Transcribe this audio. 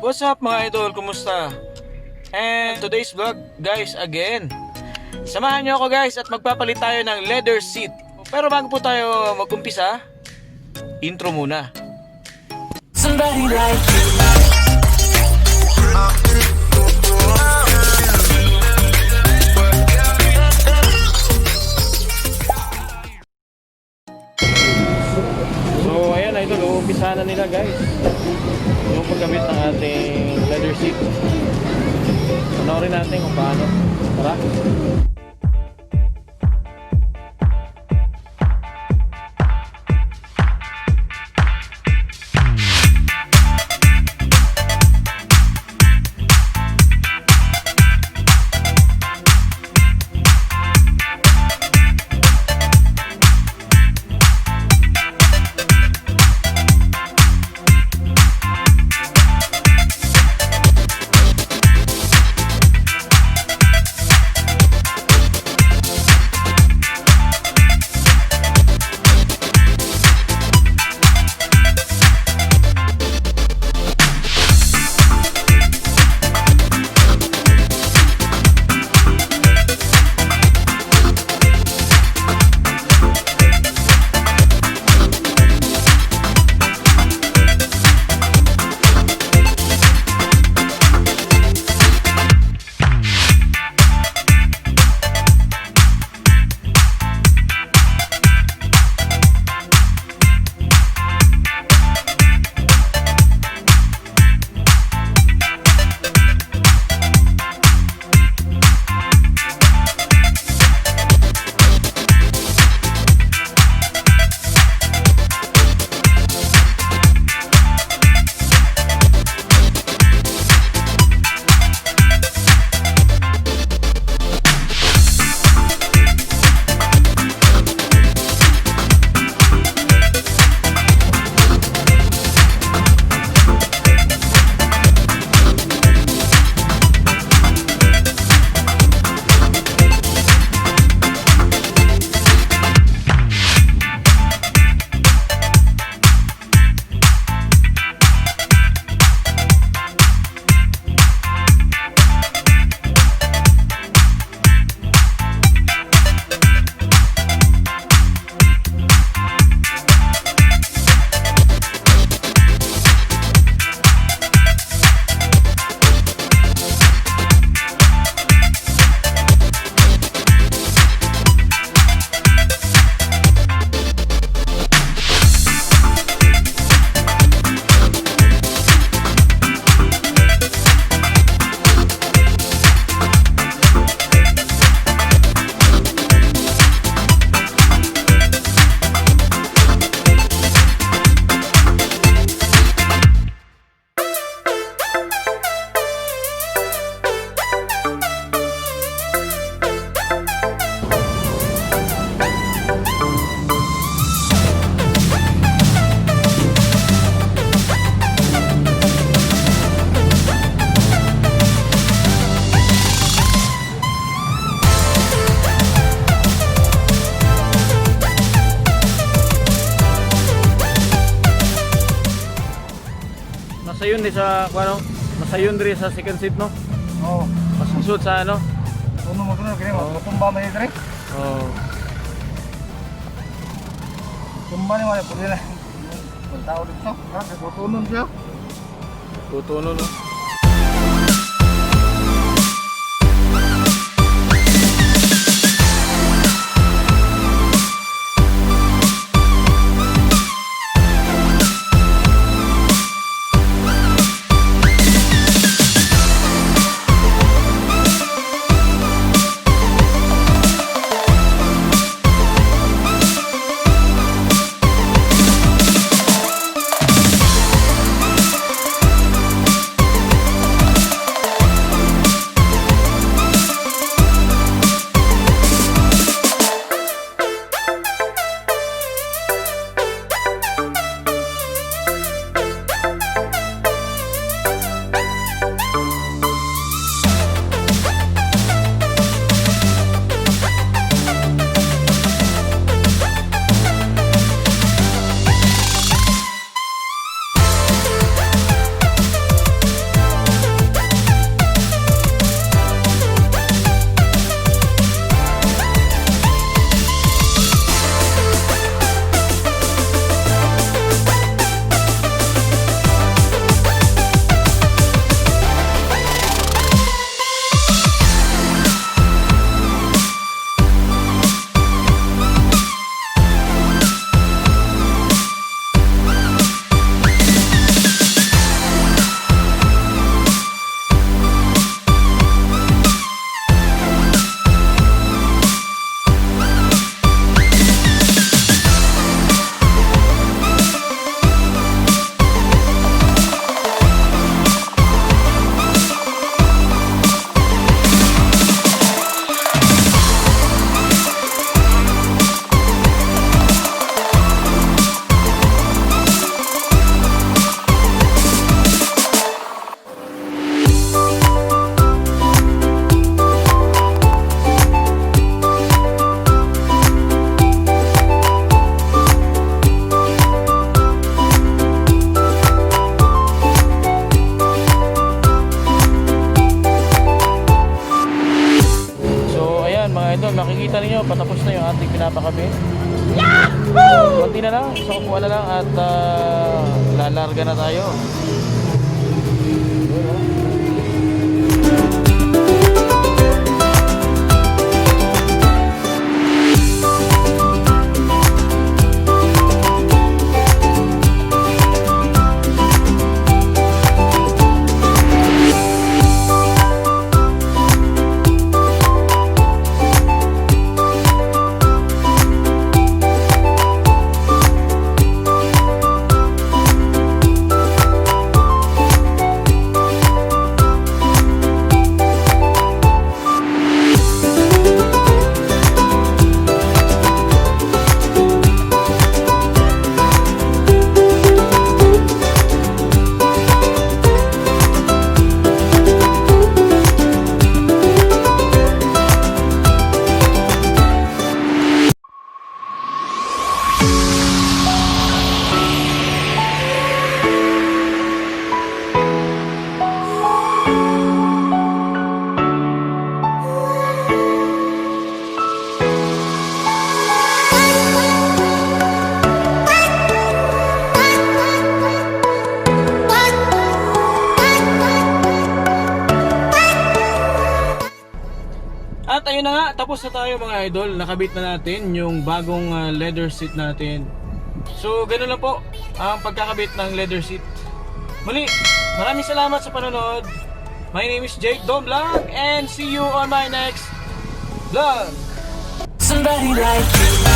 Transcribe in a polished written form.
What's up mga idol? Kumusta? And today's vlog guys again. Samahan nyo ako guys at magpapalit tayo ng leather seat. Pero bago po tayo mag-umpisa, intro muna. Somebody like you. So ayan idol, umpisa na nila guys yung paggamit ng ating leather seat. Panoorin natin kung paano. Tara. Masayon di sa ano? Masayon diri sa second seat no? Oo. Masusud sa ano? Puno mo kuno kini mo tumba man dire. Oh. Tumba ni wala pud na. Pagtao dito, ha, tutunon siya. Tutunon no. nakabit. Yahoo! Kunti na lang, isang upuan na lang at lalarga na tayo. Yun, oh. At ayun na nga, tapos na tayo mga idol. Nakabit na natin yung bagong leather seat natin. So ganun lang po ang pagkakabit ng leather seat. Muli, maraming salamat sa panonood. My name is Jake Dom Vlog and see you on my next vlog. Somebody like you.